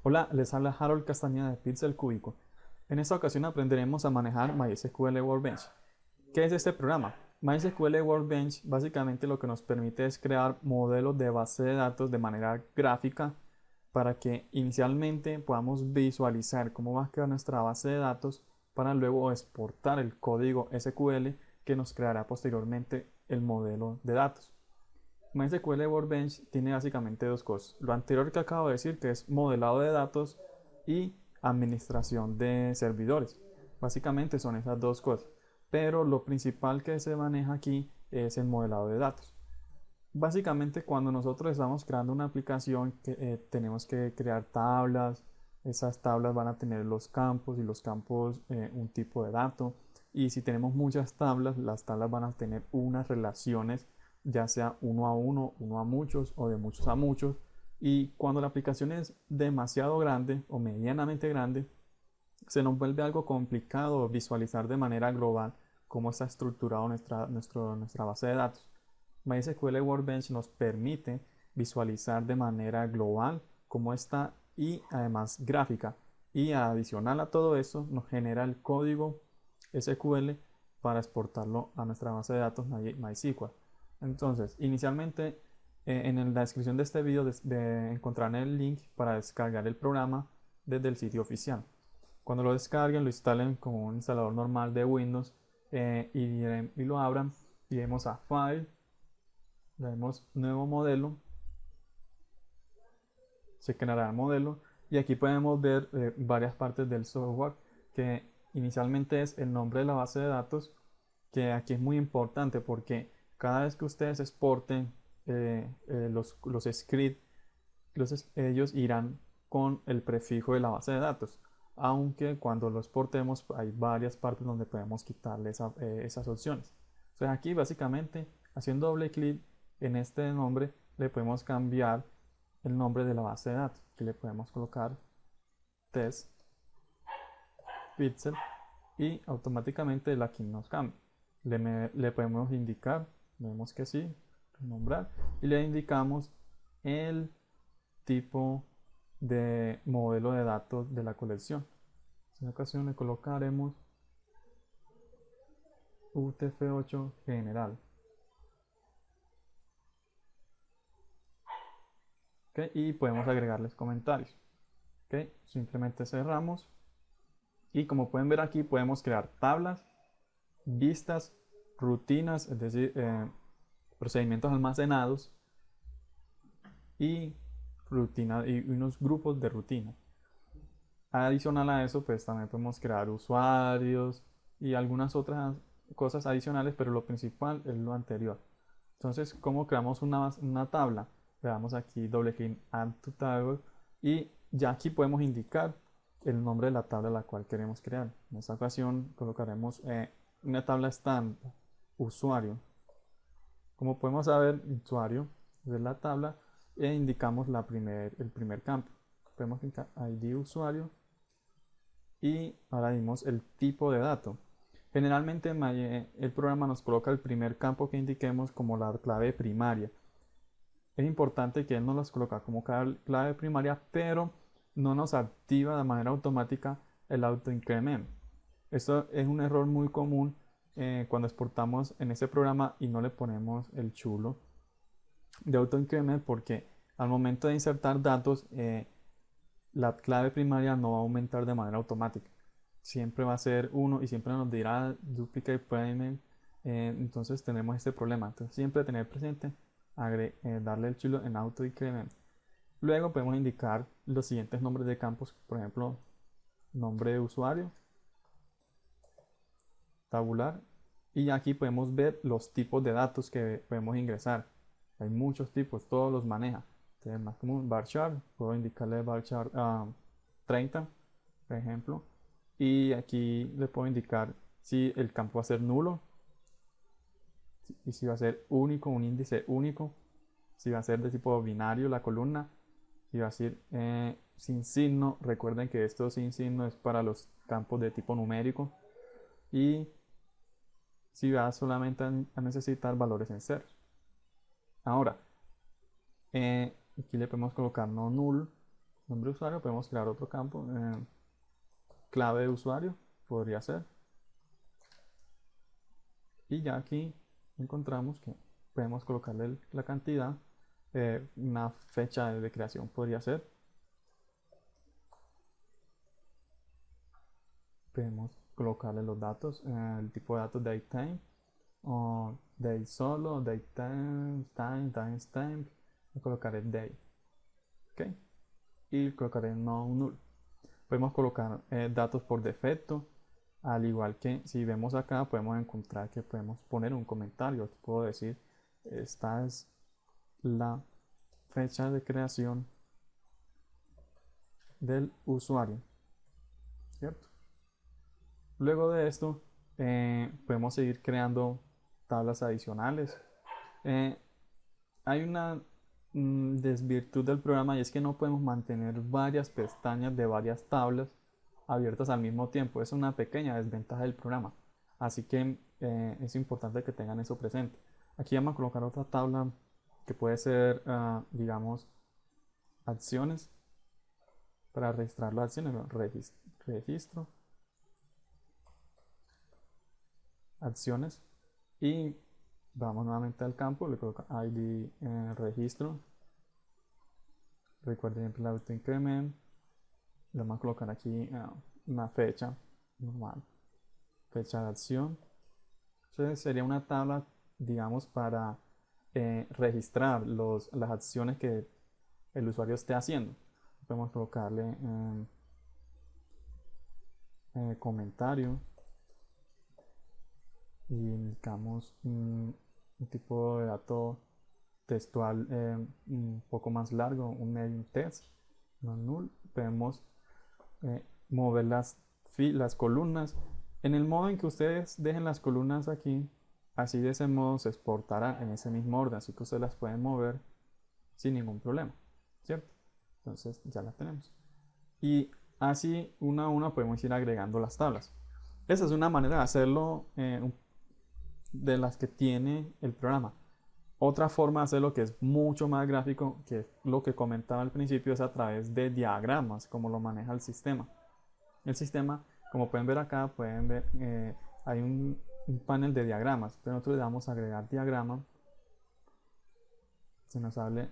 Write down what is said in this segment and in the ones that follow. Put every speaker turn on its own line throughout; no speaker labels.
Hola, les habla Harold Castañeda de Pixel Cúbico. En esta ocasión aprenderemos a manejar MySQL Workbench. ¿Qué es este programa? MySQL Workbench básicamente lo que nos permite es crear modelos de base de datos de manera gráfica para que inicialmente podamos visualizar cómo va a quedar nuestra base de datos para luego exportar el código SQL que nos creará posteriormente el modelo de datos. MySQL Workbench tiene básicamente dos cosas. Lo anterior que acabo de decir, que es modelado de datos y administración de servidores. Básicamente son esas dos cosas. Pero lo principal que se maneja aquí es el modelado de datos. Básicamente cuando nosotros estamos creando una aplicación tenemos que crear tablas. Esas tablas van a tener los campos y los campos un tipo de dato. Y si tenemos muchas tablas, las tablas van a tener unas relaciones, ya sea uno a muchos o de muchos a muchos. Y cuando la aplicación es demasiado grande o medianamente grande, se nos vuelve algo complicado visualizar de manera global cómo está estructurado nuestra base de datos. MySQL Workbench nos permite visualizar de manera global cómo está y además gráfica. Y adicional a todo eso nos genera el código SQL para exportarlo a nuestra base de datos MySQL. Entonces, inicialmente en la descripción de este video encontrarán el link para descargar el programa desde el sitio oficial. Cuando lo descarguen, lo instalen como un instalador normal de Windows y lo abran, iremos a File, le damos nuevo modelo, se creará el modelo y aquí podemos ver varias partes del software que inicialmente es el nombre de la base de datos, que aquí es muy importante porque cada vez que ustedes exporten los scripts, ellos irán con el prefijo de la base de datos, aunque cuando lo exportemos hay varias partes donde podemos quitarle esas opciones. Entonces aquí básicamente haciendo doble clic en este nombre le podemos cambiar el nombre de la base de datos, que le podemos colocar test pixel y automáticamente el aquí nos cambia. Le podemos indicar, vemos que sí, nombrar y le indicamos el tipo de modelo de datos de la colección. En esta ocasión le colocaremos UTF-8 general. ¿Okay? Y podemos agregarles comentarios. ¿Okay? Simplemente cerramos. Y como pueden ver aquí, podemos crear tablas, vistas, rutinas, es decir, procedimientos almacenados y, y unos grupos de rutina. Adicional a eso, pues también podemos crear usuarios y algunas otras cosas adicionales, pero lo principal es lo anterior. Entonces, ¿cómo creamos una tabla? Le damos aquí doble clic Add to Table y ya aquí podemos indicar el nombre de la tabla a la cual queremos crear. En esta ocasión colocaremos una tabla estándar, usuario. Como podemos saber, usuario es la tabla e indicamos el primer campo. Podemos clicar ID usuario y ahora dimos el tipo de dato. Generalmente el programa nos coloca el primer campo que indiquemos como la clave primaria. Es importante que él nos las coloca como clave primaria, pero no nos activa de manera automática el autoincrement. Esto es un error muy común cuando exportamos en ese programa y no le ponemos el chulo de autoincrement, porque al momento de insertar datos la clave primaria no va a aumentar de manera automática. Siempre va a ser 1 y siempre nos dirá duplicate payment. Entonces tenemos este problema. Entonces siempre tener presente darle el chulo en auto increment. Luego podemos indicar los siguientes nombres de campos, por ejemplo, nombre de usuario, tabular, y aquí podemos ver los tipos de datos que podemos ingresar. Hay muchos tipos, todos los maneja. Entonces, más común, varchar, puedo indicarle varchar 30, por ejemplo, y aquí le puedo indicar si el campo va a ser nulo y si va a ser único, un índice único, si va a ser de tipo binario la columna, si va a ser sin signo. Recuerden que esto sin signo es para los campos de tipo numérico, y si va solamente a necesitar valores en ceros. Ahora, aquí le podemos colocar no null nombre de usuario, podemos crear otro campo, clave de usuario, podría ser. Y ya aquí encontramos que podemos colocarle la cantidad, una fecha de creación podría ser. Podemos colocarle los datos, el tipo de datos datetime, o date solo, datetime, timestamp. Voy a colocar el day, ¿ok? Y colocaré no null. Podemos colocar datos por defecto, al igual que si vemos acá podemos encontrar que podemos poner un comentario. Aquí puedo decir, esta es la fecha de creación del usuario, ¿cierto? Luego de esto podemos seguir creando tablas adicionales. Hay una desvirtud del programa, y es que no podemos mantener varias pestañas de varias tablas abiertas al mismo tiempo. Es una pequeña desventaja del programa, así que es importante que tengan eso presente. Aquí vamos a colocar otra tabla que puede ser, digamos, acciones. Para registrar las acciones, registro acciones, y vamos nuevamente al campo, le coloco id registro. Recuerden siempre la autoincrement. Le vamos a colocar aquí una fecha normal, fecha de acción. Entonces sería una tabla, digamos, para registrar las acciones que el usuario esté haciendo. Podemos colocarle comentario, y indicamos un tipo de dato textual un poco más largo, un medium text, no null. Podemos mover las columnas en el modo en que ustedes dejen las columnas aquí. Así, de ese modo se exportará en ese mismo orden, así que ustedes las pueden mover sin ningún problema, ¿cierto? Entonces ya las tenemos, y así una a una podemos ir agregando las tablas. Esa es una manera de hacerlo, de las que tiene el programa. Otra forma de hacerlo, que es mucho más gráfico, que es lo que comentaba al principio, es a través de diagramas, como lo maneja el sistema. El sistema, como pueden ver acá, pueden ver, hay un panel de diagramas. Entonces nosotros le damos a agregar diagrama, se nos abre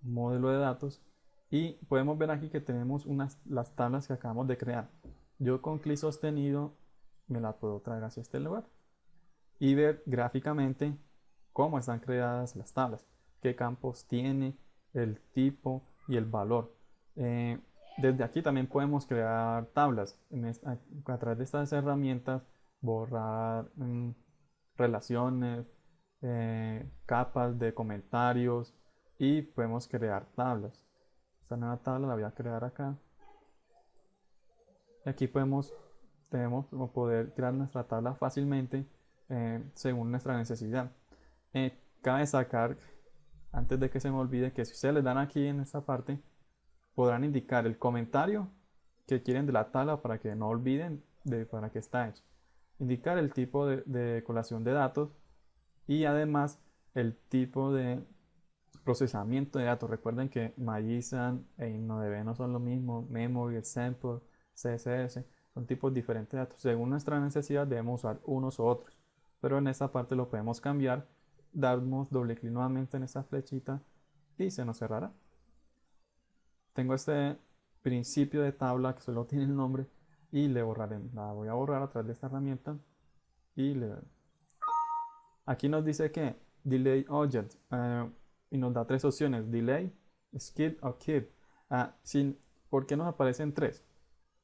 modelo de datos, y podemos ver aquí que tenemos las tablas que acabamos de crear. Yo con clic sostenido me la puedo traer hacia este lugar y ver gráficamente cómo están creadas las tablas, qué campos tiene, el tipo y el valor. Desde aquí también podemos crear tablas a través de estas herramientas, borrar relaciones, capas de comentarios, y podemos crear tablas. Esta nueva tabla la voy a crear acá, y aquí tenemos como poder crear nuestra tabla fácilmente según nuestra necesidad. Cabe destacar, antes de que se me olvide, que si ustedes le dan aquí en esta parte, podrán indicar el comentario que quieren de la tabla para que no olviden para qué está hecho. Indicar el tipo de colación de datos, y además el tipo de procesamiento de datos. Recuerden que MyJSON e InnoDB no son lo mismo. Memory, Example, CSS son tipos diferentes de datos. Según nuestra necesidad debemos usar unos u otros, pero en esta parte lo podemos cambiar. Damos doble clic nuevamente en esta flechita y se nos cerrará. Tengo este principio de tabla que solo tiene el nombre, y le borraré. La voy a borrar a través de esta herramienta, y aquí nos dice que delay object, y nos da tres opciones: delay, skip o keep. ¿Por qué nos aparecen tres?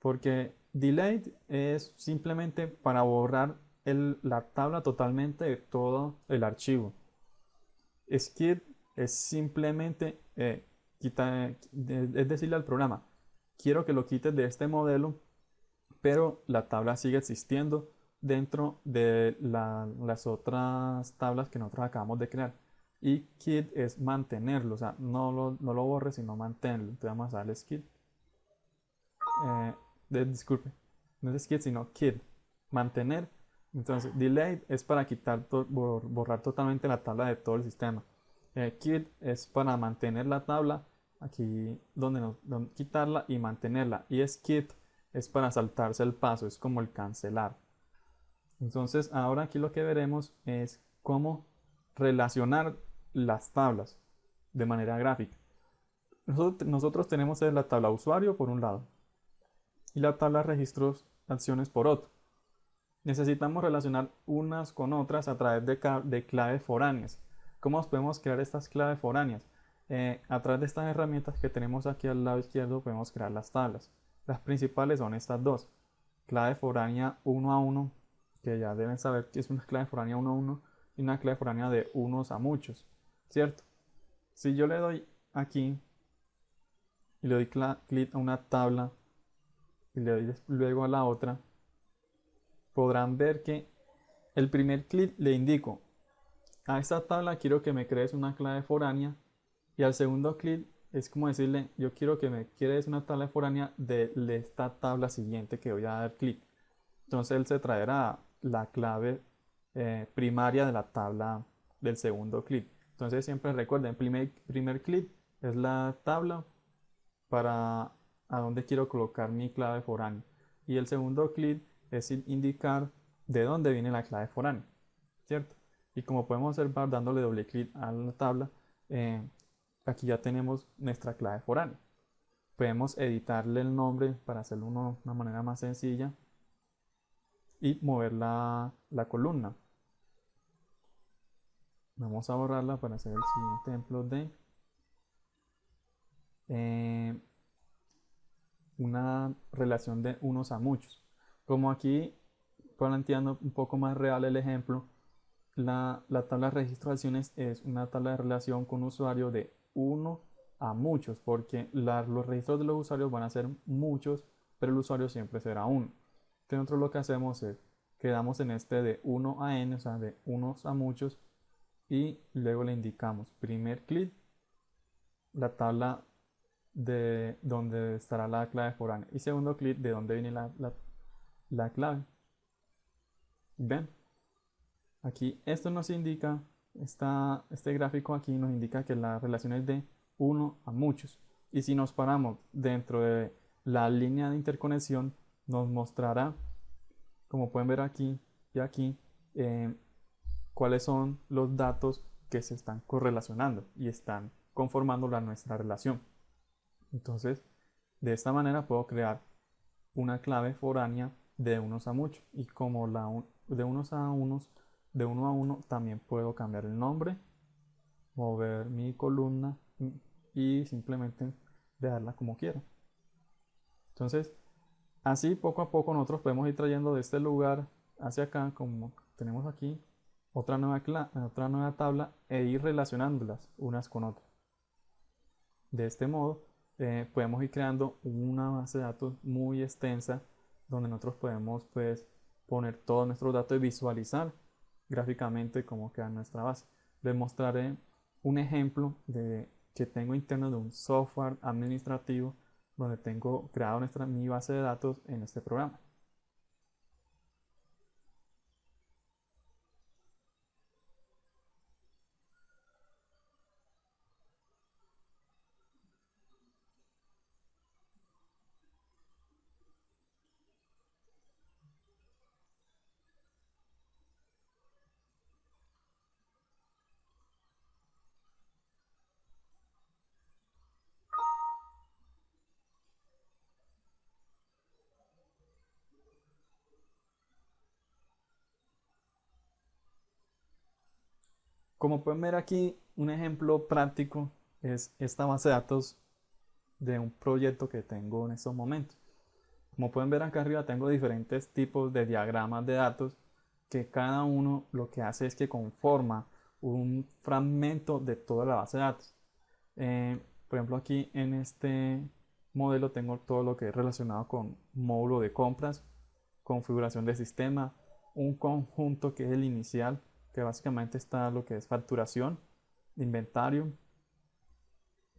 Porque delay es simplemente para borrar la tabla totalmente de todo el archivo. Skip es simplemente es decirle al programa, quiero que lo quites de este modelo, pero la tabla sigue existiendo dentro de las otras tablas que nosotros acabamos de crear. Y keep es mantenerlo, o sea, no lo borres, sino manténlo. Entonces vamos a darle skip. Disculpe, no es skip, sino keep, mantener. Entonces delete es para borrar totalmente la tabla de todo el sistema. Keep es para mantener la tabla aquí quitarla y mantenerla. Y skip es para saltarse el paso, es como el cancelar. Entonces ahora aquí lo que veremos es cómo relacionar las tablas de manera gráfica. Nosotros tenemos la tabla usuario por un lado y la tabla registros acciones por otro. Necesitamos relacionar unas con otras a través de claves foráneas. ¿Cómo podemos crear estas claves foráneas? A través de estas herramientas que tenemos aquí al lado izquierdo podemos crear las tablas. Las principales son estas dos. Clave foránea 1 a 1, que ya deben saber que es una clave foránea 1 a 1 y una clave foránea de unos a muchos, ¿cierto? Si yo le doy aquí y le doy clic a una tabla y le doy luego a la otra, podrán ver que el primer clic le indico a esta tabla quiero que me crees una clave foránea y al segundo clic es como decirle yo quiero que me crees una tabla foránea de esta tabla siguiente que voy a dar clic. Entonces él se traerá la clave primaria de la tabla del segundo clic. Entonces siempre recuerden, primer clic es la tabla para a dónde quiero colocar mi clave foránea. Y el segundo clic es indicar de dónde viene la clave foránea, ¿cierto? Y como podemos observar dándole doble clic a la tabla, aquí ya tenemos nuestra clave foránea. Podemos editarle el nombre para hacerlo de una manera más sencilla y mover la columna. Vamos a borrarla para hacer el siguiente ejemplo de una relación de unos a muchos. Como aquí, planteando un poco más real el ejemplo, la tabla de registro de acciones es una tabla de relación con usuario de uno a muchos, porque los registros de los usuarios van a ser muchos, pero el usuario siempre será uno. Entonces nosotros lo que hacemos es, quedamos en este de 1 a n, o sea, de unos a muchos, y luego le indicamos primer clic, la tabla de donde estará la clave foránea, y segundo clic de donde viene la clave. ¿Ven? Aquí esto nos indica, este gráfico aquí nos indica que la relación es de 1 a muchos. Y si nos paramos dentro de la línea de interconexión, nos mostrará, como pueden ver aquí y aquí, cuáles son los datos que se están correlacionando y están conformando nuestra relación. Entonces, de esta manera puedo crear una clave foránea de unos a muchos. Y como de unos a unos, de uno a uno, también puedo cambiar el nombre, mover mi columna y simplemente dejarla como quiera. Entonces, así poco a poco nosotros podemos ir trayendo de este lugar hacia acá, como tenemos aquí, otra nueva tabla e ir relacionándolas unas con otras. De este modo, podemos ir creando una base de datos muy extensa donde nosotros podemos pues, poner todos nuestros datos y visualizar gráficamente cómo queda nuestra base. Les mostraré un ejemplo que tengo interno de un software administrativo donde tengo creado mi base de datos en este programa. Como pueden ver aquí, un ejemplo práctico es esta base de datos de un proyecto que tengo en estos momentos. Como pueden ver acá arriba tengo diferentes tipos de diagramas de datos que cada uno lo que hace es que conforma un fragmento de toda la base de datos. Por ejemplo aquí en este modelo tengo todo lo que es relacionado con módulo de compras, configuración de sistema, un conjunto que es el inicial, que básicamente está lo que es facturación, inventario,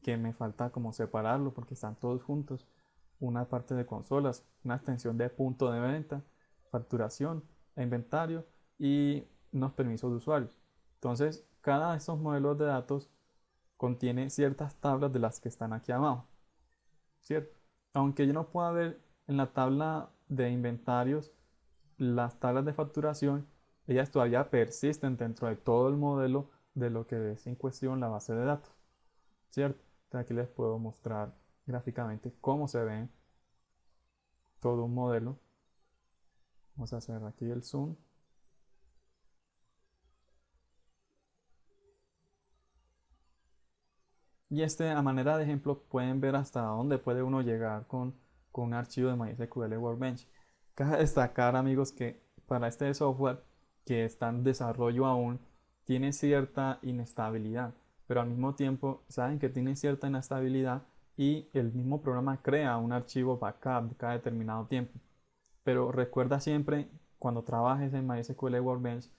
que me falta como separarlo porque están todos juntos, una parte de consolas, una extensión de punto de venta, facturación e inventario y unos permisos de usuarios. Entonces, cada de estos modelos de datos contiene ciertas tablas de las que están aquí abajo, ¿cierto? Aunque yo no pueda ver en la tabla de inventarios las tablas de facturación, ellas todavía persisten dentro de todo el modelo de lo que es en cuestión la base de datos, ¿cierto? Entonces aquí les puedo mostrar gráficamente cómo se ve todo un modelo. Vamos a hacer aquí el zoom. Y a manera de ejemplo pueden ver hasta dónde puede uno llegar con un archivo de MySQL Workbench. Cabe destacar, amigos, que para este software que está en desarrollo aún, tiene cierta inestabilidad, pero al mismo tiempo saben que tiene cierta inestabilidad y el mismo programa crea un archivo backup cada determinado tiempo. Pero recuerda siempre, cuando trabajes en MySQL Workbench,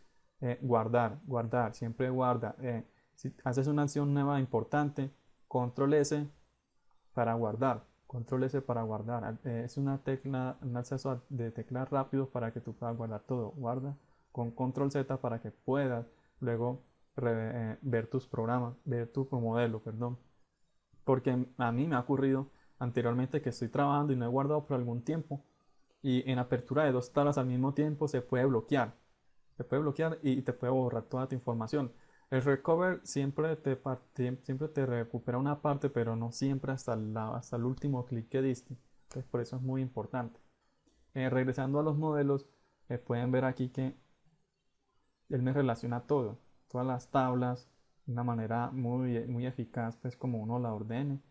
guardar, siempre guarda. Si haces una acción nueva importante, control S para guardar. Control S para guardar. Es una tecla, un acceso de teclas rápido para que tú puedas guardar todo. Guarda con control Z para que puedas luego ver tus programas, ver tu modelo, perdón. Porque a mí me ha ocurrido anteriormente que estoy trabajando y no he guardado por algún tiempo. Y en apertura de dos tablas al mismo tiempo se puede bloquear. Se puede bloquear y te puede borrar toda tu información. El recover siempre te recupera una parte, pero no siempre hasta el último clic que diste. Entonces, por eso es muy importante. Regresando a los modelos, pueden ver aquí que él me relaciona todo, todas las tablas, de una manera muy eficaz, pues como uno la ordene.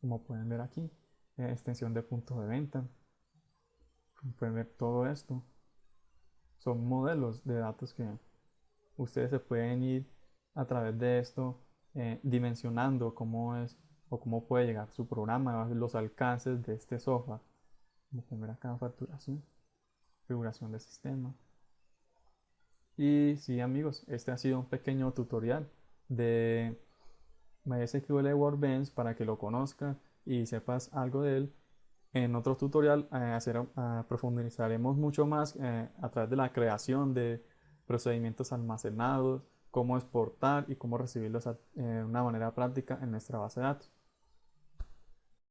Como pueden ver aquí, extensión de puntos de venta. Como pueden ver todo esto. Son modelos de datos que ustedes se pueden ir a través de esto dimensionando cómo es o cómo puede llegar su programa, los alcances de este software. Vamos a ver acá facturación, configuración del sistema. Y sí, amigos, este ha sido un pequeño tutorial de MySQL Workbench para que lo conozcas y sepas algo de él. En otro tutorial profundizaremos mucho más a través de la creación de procedimientos almacenados, cómo exportar y cómo recibirlos de una manera práctica en nuestra base de datos.